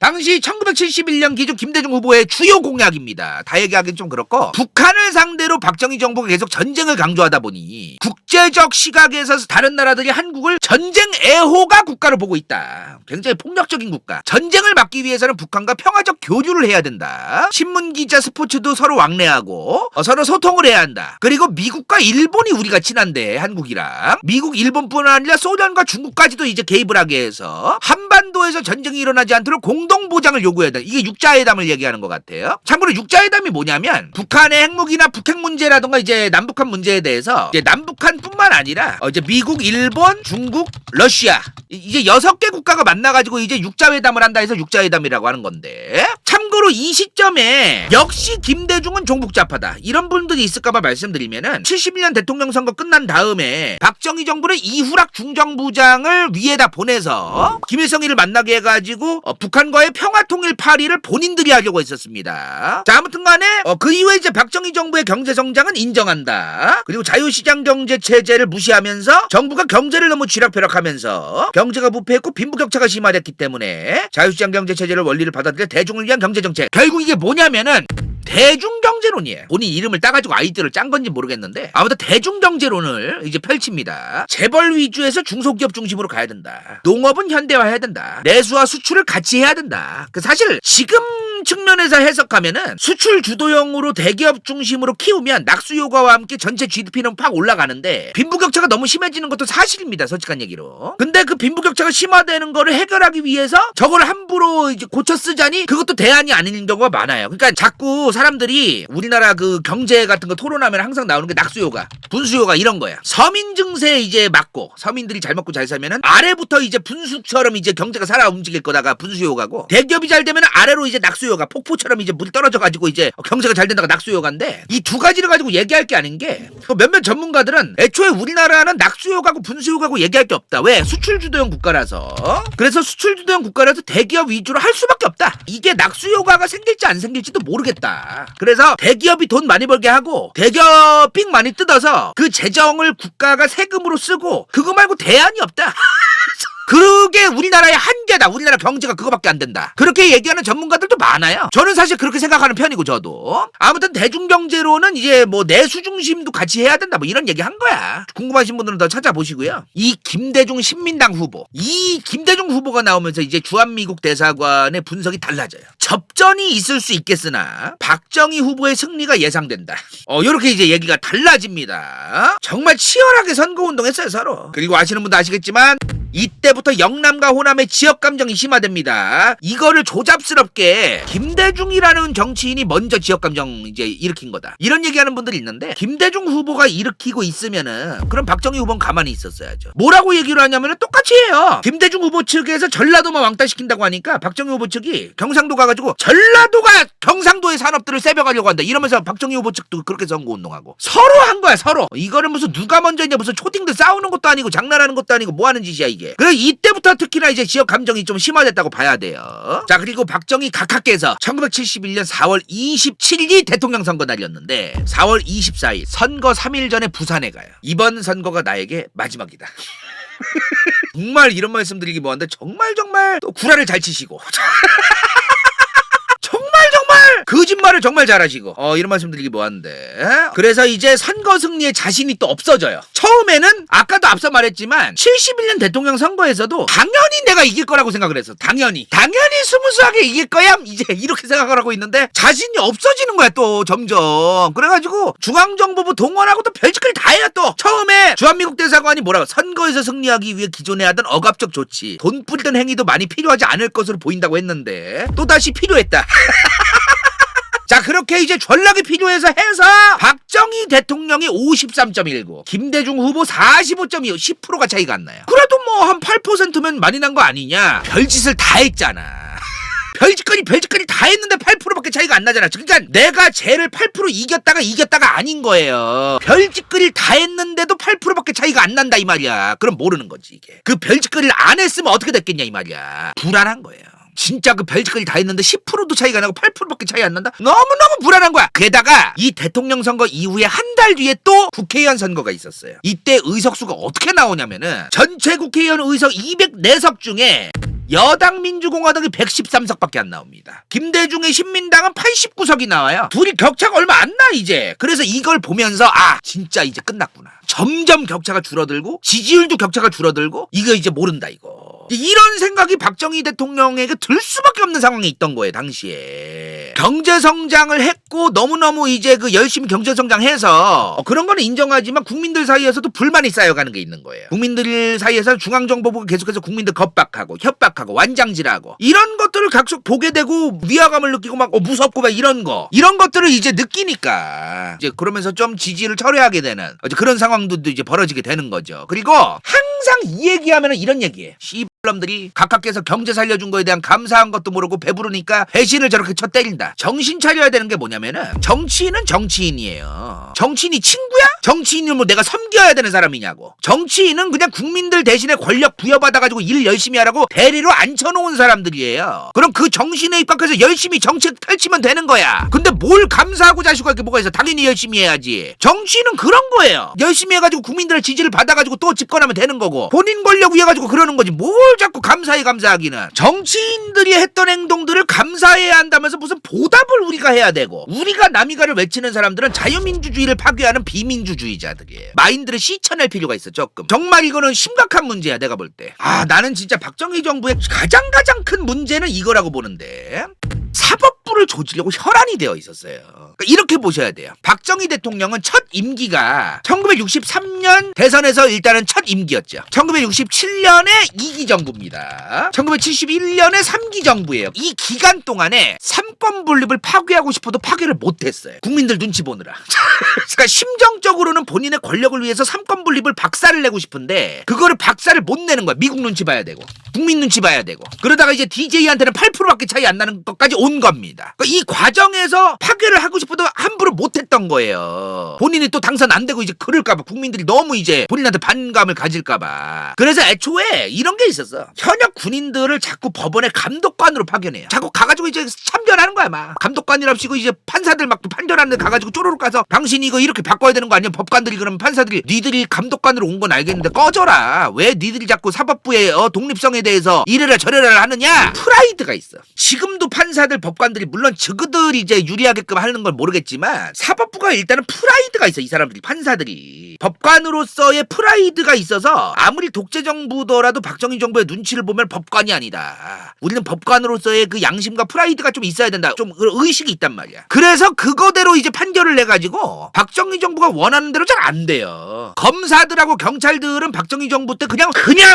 당시 1971년 기준 김대중 후보의 주요 공약입니다. 다 얘기하기는 좀 그렇고 북한을 상대로 박정희 정부가 계속 전쟁을 강조하다 보니 국제적 시각에서 다른 나라들이 한국을 전쟁 애호가 국가로 보고 있다. 굉장히 폭력적인 국가. 전쟁을 막기 위해서는 북한과 평화적 교류를 해야 된다. 신문기자 스포츠도 서로 왕래하고 서로 소통을 해야 한다. 그리고 미국과 일본이 우리가 친한데 한국이랑 미국 일본뿐 아니라 소련과 중국까지도 이제 개입을 하게 해서 한반도에서 전쟁이 일어나지 않도록 공동보장을 요구해야 된다. 이게 육자회담을 얘기하는 것 같아요. 참고로 육자회담이 뭐냐면 북한의 핵무기나 북핵 문제라든가 이제 남북한 문제에 대해서 이제 남북한뿐만 아니라 이제 미국, 일본, 중국, 러시아 이제 6개 국가가 만나가지고 이제 육자회담을 한다 해서 육자회담이라고 하는 건데 참고로 이 시점에 역시 김대중은 종북좌파다 이런 분들이 있을까봐 말씀드리면은 71년 대통령 선거 끝난 다음에 박정희 정부는 이후락 중정부장을 위에다 보내서 김일성이를 만나게 해가지고 북한과의 평화통일 파리를 본인들이 하려고 했었습니다. 자, 아무튼 간에 그 이후에 이제 박정희 정부의 경제성장은 인정한다. 그리고 자유시장 경제 체제를 무시하면서 정부가 경제를 너무 쥐락펴락하면서 경제가 부패했고 빈부격차가 심화됐기 때문에 자유시장 경제 체제를 원리를 받아들여 대중을 위한 경제정책. 결국 이게 뭐냐면은 대중경제론이에요. 본인 이름을 따가지고 아이디어를 짠 건지 모르겠는데 아무튼 대중경제론을 이제 펼칩니다. 재벌 위주에서 중소기업 중심으로 가야 된다. 농업은 현대화해야 된다. 내수와 수출을 같이 해야 된다. 사실 지금 측면에서 해석하면은 수출 주도형으로 대기업 중심으로 키우면 낙수 효과와 함께 전체 GDP는 팍 올라가는데 빈부격차가 너무 심해지는 것도 사실입니다. 솔직한 얘기로. 근데 그 빈부격차가 심화되는 거를 해결하기 위해서 저걸 함부로 이제 고쳐 쓰자니 그것도 대안이 아닌 경우가 많아요. 그러니까 자꾸 사람들이 우리나라 그 경제 같은 거 토론하면 항상 나오는 게 낙수효과, 분수효과 이런 거야. 서민 증세 이제 막고 서민들이 잘 먹고 잘 살면은 아래부터 이제 분수처럼 이제 경제가 살아 움직일 거다가 분수효과고 대기업이 잘 되면은 아래로 이제 낙수효과 폭포처럼 이제 물이 떨어져 가지고 이제 경제가 잘 된다가 낙수효과인데 이 두 가지를 가지고 얘기할 게 아닌 게 몇몇 전문가들은 애초에 우리나라는 낙수효과고 분수효과고 얘기할 게 없다. 왜? 수출 주도형 국가라서. 그래서 수출 주도형 국가라서 대기업 위주로 할 수밖에 없다. 이게 낙수효과가 생길지 안 생길지도 모르겠다. 그래서 대기업이 돈 많이 벌게 하고 대기업 삥 많이 뜯어서 그 재정을 국가가 세금으로 쓰고 그거 말고 대안이 없다. 그게 우리나라의 한계다. 우리나라 경제가 그거밖에 안 된다. 그렇게 얘기하는 전문가들도 많아요. 저는 사실 그렇게 생각하는 편이고 저도. 아무튼 대중경제로는 이제 뭐 내수 중심도 같이 해야 된다. 뭐 이런 얘기 한 거야. 궁금하신 분들은 더 찾아보시고요. 이 김대중 신민당 후보. 이 김대중 후보가 나오면서 이제 주한미국 대사관의 분석이 달라져요. 접전이 있을 수 있겠으나 박정희 후보의 승리가 예상된다. 요렇게 이제 얘기가 달라집니다. 정말 치열하게 선거운동했어요 서로. 그리고 아시는 분도 아시겠지만 이때부터 영남과 호남의 지역 감정이 심화됩니다. 이거를 조잡스럽게 김대중이라는 정치인이 먼저 지역 감정 이제 일으킨 거다. 이런 얘기하는 분들이 있는데 김대중 후보가 일으키고 있으면은 그럼 박정희 후보는 가만히 있었어야죠. 뭐라고 얘기를 하냐면은 똑같이 해요. 김대중 후보 측에서 전라도만 왕따시킨다고 하니까 박정희 후보 측이 경상도 가가지고 전라도가 경상도의 산업들을 세벼가려고 한다. 이러면서 박정희 후보 측도 그렇게 선거운동하고 서로 한 거야 서로. 이거는 무슨 누가 먼저 했냐 무슨 초딩들 싸우는 것도 아니고 장난하는 것도 아니고 뭐 하는 짓이야 이게. 그래서 이때부터 특히나 이제 지역 감정이 좀 심화됐다고 봐야 돼요. 자, 그리고 박정희 각하께서 1971년 4월 27일이 대통령 선거 날이었는데 4월 24일 선거 3일 전에 부산에 가요. 이번 선거가 나에게 마지막이다. 정말 이런 말씀 드리기 뭐한데 정말 또 구라를 잘 치시고 정말 거짓말을 정말 잘하시고 이런 말씀 드리기 뭐한데. 그래서 이제 선거 승리에 자신이 또 없어져요. 처음에는 아까도 앞서 말했지만 71년 대통령 선거에서도 당연히 내가 이길 거라고 생각을 했어. 당연히 스무스하게 이길 거야 이제 이렇게 생각을 하고 있는데 자신이 없어지는 거야 또 점점. 그래가지고 중앙정보부 동원하고 또 별짓거리 다 해요. 또 처음에 주한미국 대사관이 뭐라고 선거에서 승리하기 위해 기존에 하던 억압적 조치 돈 뿌리던 행위도 많이 필요하지 않을 것으로 보인다고 했는데 또다시 필요했다. 자, 그렇게 이제 전략이 필요해서 박정희 대통령이 53.19, 김대중 후보 45.25, 10%가 차이가 안 나요. 그래도 뭐 한 8%면 많이 난 거 아니냐. 별짓을 다 했잖아. 별짓거리 다 했는데 8%밖에 차이가 안 나잖아. 그러니까 내가 쟤를 8% 이겼다가 아닌 거예요. 별짓거리를 다 했는데도 8%밖에 차이가 안 난다 이 말이야. 그럼 모르는 거지 이게. 그 별짓거리를 안 했으면 어떻게 됐겠냐 이 말이야. 불안한 거예요. 진짜 그 별짓거리 다 했는데 10%도 차이가 나고 8%밖에 차이 안 난다? 너무너무 불안한 거야. 게다가 이 대통령 선거 이후에 한 달 뒤에 또 국회의원 선거가 있었어요. 이때 의석수가 어떻게 나오냐면은 전체 국회의원 의석 204석 중에 여당 민주공화당이 113석밖에 안 나옵니다. 김대중의 신민당은 89석이 나와요. 둘이 격차가 얼마 안 나 이제. 그래서 이걸 보면서 진짜 이제 끝났구나. 점점 격차가 줄어들고 지지율도 격차가 줄어들고 이거 이제 모른다 이거. 이런 생각이 박정희 대통령에게 들 수밖에 없는 상황이 있던 거예요 당시에. 경제성장을 했고 너무너무 이제 그 열심히 경제성장해서 그런 거는 인정하지만 국민들 사이에서도 불만이 쌓여가는 게 있는 거예요. 국민들 사이에서 중앙정보부가 계속해서 국민들 겁박하고 협박하고 완장질하고 이런 것들을 계속 보게 되고 위화감을 느끼고 막 무섭고 막 이런 것들을 이제 느끼니까 이제 그러면서 좀 지지를 철회하게 되는 그런 상황도 이제 벌어지게 되는 거죠. 그리고 항상 이 얘기하면은 이런 얘기해. 놈들이 각하께서 경제 살려준 거에 대한 감사한 것도 모르고 배부르니까 배신을 저렇게 쳐 때린다. 정신 차려야 되는 게 뭐냐면은 정치인은 정치인이에요. 정치인이 친구야? 정치인은 뭐 내가 섬겨야 되는 사람이냐고. 정치인은 그냥 국민들 대신에 권력 부여받아가지고 일 열심히 하라고 대리로 앉혀놓은 사람들이에요. 그럼 그 정신에 입각해서 열심히 정책 펼치면 되는 거야. 근데 뭘 감사하고 자시고 할 게 뭐가 있어. 당연히 열심히 해야지. 정치인은 그런 거예요. 열심히 해가지고 국민들의 지지를 받아가지고 또 집권하면 되는 거고 본인 권력 위해 가지고 그러는 거지. 뭘 자꾸 감사하기는. 정치인들이 했던 행동들을 감사해야 한다면서 무슨 보답을 우리가 해야 되고. 우리가 남이가를 외치는 사람들은 자유민주주의를 파괴하는 비민주주의자들이에요. 마인드를 씻어낼 필요가 있어. 조금 정말 이거는 심각한 문제야 내가 볼 때. 나는 진짜 박정희 정부의 가장 큰 문제는 이거라고 보는데 사법부를 조지려고 혈안이 되어 있었어요. 그러니까 이렇게 보셔야 돼요. 박정희 대통령은 첫 임기가 1963년 대선에서 일단은 첫 임기였죠. 1967년에 2기 정부입니다. 1971년에 3기 정부예요. 이 기간 동안에 삼권 분립을 파괴하고 싶어도 파괴를 못했어요. 국민들 눈치 보느라. 그러니까 심정적으로는 본인의 권력을 위해서 삼권 분립을 박살을 내고 싶은데 그거를 박살을 못 내는 거야. 미국 눈치 봐야 되고 국민 눈치 봐야 되고 그러다가 이제 DJ한테는 8%밖에 차이 안 나는 것까지 온 겁니다. 그러니까 이 과정에서 파괴를 하고 싶어도 함부로 못했던 거예요. 본인이 또 당선 안 되고 이제 그럴까봐 국민들이 너무 이제 본인한테 반감을 가질까봐. 그래서 애초에 이런 게 있었어. 현역 군인들을 자꾸 법원에 감독관으로 파견해요. 자꾸 가가지고 이제 참견하는 거야 막. 감독관이랍시고 이제 판사들 막 판결하는데 가가지고 쪼르륵 가서 당신이 이거 이렇게 바꿔야 되는 거 아니야? 법관들이 그러면 판사들이 니들이 감독관으로 온 건 알겠는데 꺼져라. 왜 니들이 자꾸 사법부의 독립성에 대해서 이래라 저래라 하느냐? 프라이드가 있어. 지금도 판사들 법관들이 물론 저그들이 이제 유리하게끔 하는 걸 모르겠지만 사법부가 일단은 프라이드가 있어. 이 사람들이 판사들이 법관으로서의 프라이드가 있어서 아무리 독재 정부더라도 박정희 정부의 눈치를 보면 법관이 아니다. 우리는 법관으로서의 그 양심과 프라이드가 좀 있어야 된다. 좀 의식이 있단 말이야. 그래서 그거대로 이제 판결을 내가지고 박정희 정부가 원하는 대로 잘 안 돼요. 검사들하고 경찰들은 박정희 정부 때 그냥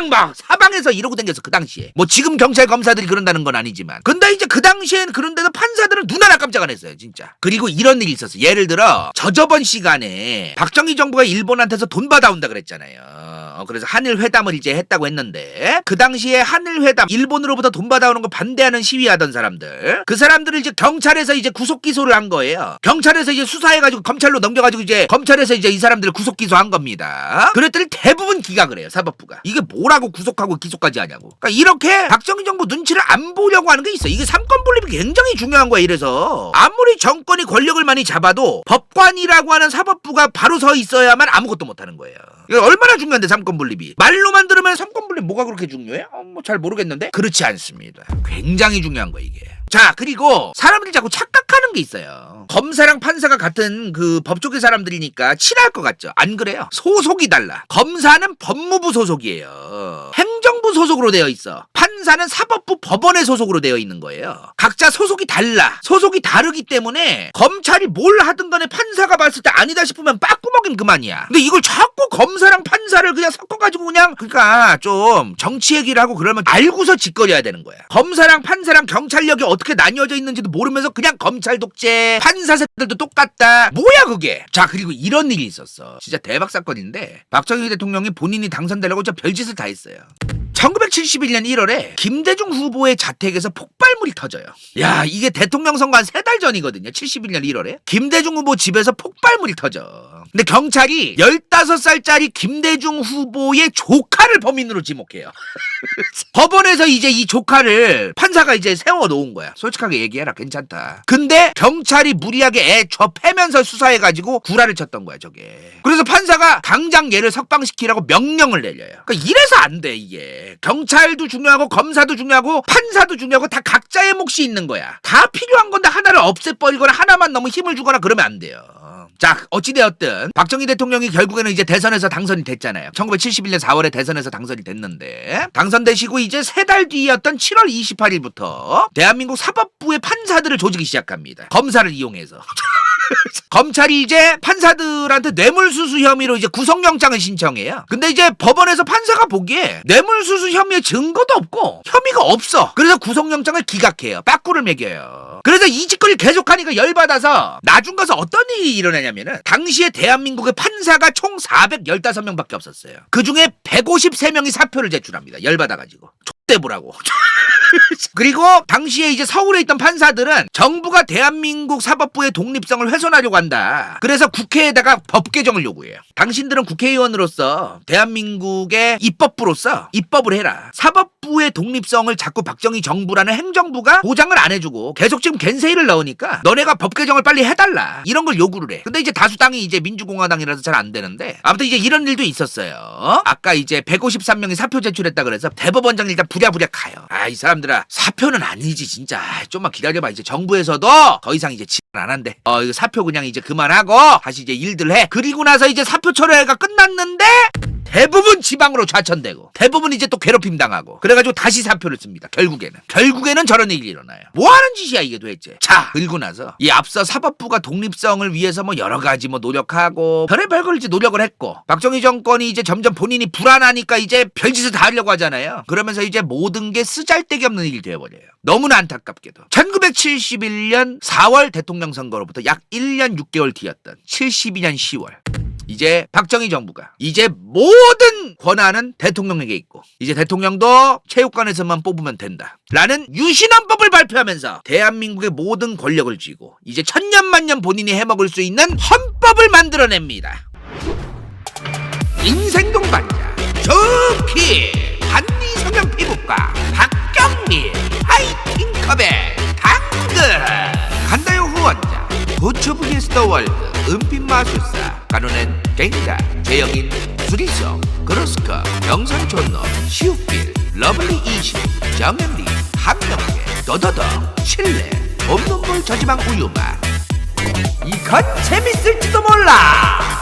막 사방에서 이러고 다녔어. 그 당시에 뭐 지금 경찰 검사들이 그런다는 건 아니지만 근데 이제 그 당시엔 그런데도 판사들은 눈 하나 깜짝 안 했어요 진짜. 그리고 이런 일이 있었어. 예를 들어 저번 시간에 박정희 정부가 일본한테서 돈 받아온다 그랬잖아요. 그래서 한일 회담을 이제 했다고 했는데 그 당시에 한일 회담 일본으로부터 돈 받아오는 거 반대하는 시위하던 사람들 그 사람들을 이제 경찰에서 이제 구속 기소를 한 거예요. 경찰에서 이제 수사해가지고 검찰로 넘겨가지고 이제 검찰에서 이제 이 사람들을 구속 기소한 겁니다. 그랬더니 대부분 기각을 해요 사법부가. 이게 뭐라고 구속하고 기소까지 하냐고. 그러니까 이렇게 박정희 정부 눈치를 안 보려고 하는 게 있어. 이게 삼권 분립이 굉장히 중요한 거야. 이래서 아무리 정권이 권력을 많이 잡아도 법관이라고 하는 사법부가 바로 서 있어야만 아무것도 못하는 거예요. 이거 얼마나 중요한데 삼권 분립이. 말로만 들으면 삼권 분립 뭐가 그렇게 중요해? 뭐 잘 모르겠는데 그렇지 않습니다. 굉장히 중요한 거야 이게. 자, 그리고 사람들이 자꾸 착각하는 게 있어요. 검사랑 판사가 같은 그 법조계 사람들이니까 친할 것 같죠? 안 그래요. 소속이 달라. 검사는 법무부 소속이에요. 행정부 소속으로 되어 있어. 판사는 사법부 법원의 소속으로 되어 있는 거예요. 각자 소속이 달라. 소속이 다르기 때문에 검찰이 뭘 하든 간에 판사가 봤을 때 아니다 싶으면 빠꾸먹인 그만이야. 근데 이걸 자꾸 검사랑 판사를 그냥 섞어가지고 그냥 그러니까 좀 정치 얘기를 하고 그러면 알고서 짓거려야 되는 거야. 검사랑 판사랑 경찰력이 어떻게 나뉘어져 있는지도 모르면서 그냥 검찰 독재, 판사 새들도 똑같다. 뭐야 그게. 자, 그리고 이런 일이 있었어. 진짜 대박 사건인데 박정희 대통령이 본인이 당선되려고 진짜 별짓을 다 했어요. 1971년 1월에 김대중 후보의 자택에서 폭발물이 터져요. 야, 이게 대통령 선거 한 3달 전이거든요. 71년 1월에. 김대중 후보 집에서 폭발물이 터져. 근데 경찰이 15살짜리 김대중 후보의 조카를 범인으로 지목해요. 법원에서 이제 이 조카를 판사가 이제 세워놓은 거야. 솔직하게 얘기해라. 괜찮다. 근데 경찰이 무리하게 애 패면서 수사해가지고 구라를 쳤던 거야, 저게. 그래서 판사가 당장 얘를 석방시키라고 명령을 내려요. 그러니까 이래서 안 돼, 이게. 경찰도 중요하고 검사도 중요하고 판사도 중요하고 다 각자의 몫이 있는 거야. 다 필요한 건데 하나를 없애버리거나 하나만 너무 힘을 주거나 그러면 안 돼요. 자, 어찌되었든 박정희 대통령이 결국에는 이제 대선에서 당선이 됐잖아요. 1971년 4월에 대선에서 당선이 됐는데 당선되시고 이제 3달 뒤였던 7월 28일부터 대한민국 사법부의 판사들을 조지기 시작합니다. 검사를 이용해서. 검찰이 이제 판사들한테 뇌물수수 혐의로 이제 구속영장을 신청해요. 근데 이제 법원에서 판사가 보기에 뇌물수수 혐의의 증거도 없고 혐의가 없어. 그래서 구속영장을 기각해요. 빠꾸를 매겨요. 그래서 이 짓거리를 계속하니까 열받아서 나중 가서 어떤 일이 일어나냐면은 당시에 대한민국의 판사가 총 415명밖에 없었어요. 그중에 153명이 사표를 제출합니다. 열받아가지고. 족대보라고. 그리고 당시에 이제 서울에 있던 판사들은 정부가 대한민국 사법부의 독립성을 훼손하려고 한다. 그래서 국회에다가 법 개정을 요구해요. 당신들은 국회의원으로서 대한민국의 입법부로서 입법을 해라. 사법부의 독립성을 자꾸 박정희 정부라는 행정부가 보장을 안 해주고 계속 지금 겐세이를 넣으니까 너네가 법 개정을 빨리 해달라. 이런 걸 요구를 해. 근데 이제 다수당이 이제 민주공화당이라서 잘 안 되는데 아무튼 이제 이런 일도 있었어요. 아까 이제 153명이 사표 제출했다 그래서 대법원장 일단 부랴부랴 가요. 아, 이 사람들아 사표는 아니지 진짜. 좀만 기다려봐. 이제 정부에서도 더 이상 이제 안 한대. 이거 사표 그냥 이제 그만하고 다시 이제 일들 해. 그리고 나서 이제 사표 철회가 끝났는데 대부분 지방으로 좌천되고 대부분 이제 또 괴롭힘 당하고 그래가지고 다시 사표를 씁니다. 결국에는 저런 일이 일어나요. 뭐 하는 짓이야 이게 도대체. 자, 그리고 나서 이 앞서 사법부가 독립성을 위해서 뭐 여러 가지 뭐 노력하고 별의별 걸 이제 노력을 했고 박정희 정권이 이제 점점 본인이 불안하니까 이제 별짓을 다 하려고 하잖아요. 그러면서 이제 모든 게 쓰잘데기 없는 일이 되어버려요. 너무나 안타깝게도 1971년 4월 대통령 선거로부터 약 1년 6개월 뒤였던 72년 10월 이제 박정희 정부가 이제 모든 권한은 대통령에게 있고 이제 대통령도 체육관에서만 뽑으면 된다 라는 유신헌법을 발표하면서 대한민국의 모든 권력을 쥐고 이제 천년만년 본인이 해먹을 수 있는 헌법을 만들어냅니다. 인생동반자 좋기 한리성형 피부과 박경미 하이킹컵의 당근 간다요 후원자 부처 vs 더 월드 은빛마술사 간호는 갱가 최영인 수리성 그로스컵 영산촌놈 시우필 러블리 이시 정앤리 한명계 더더더 칠레 봄눈물 저지방 우유맛 이건 재밌을지도 몰라.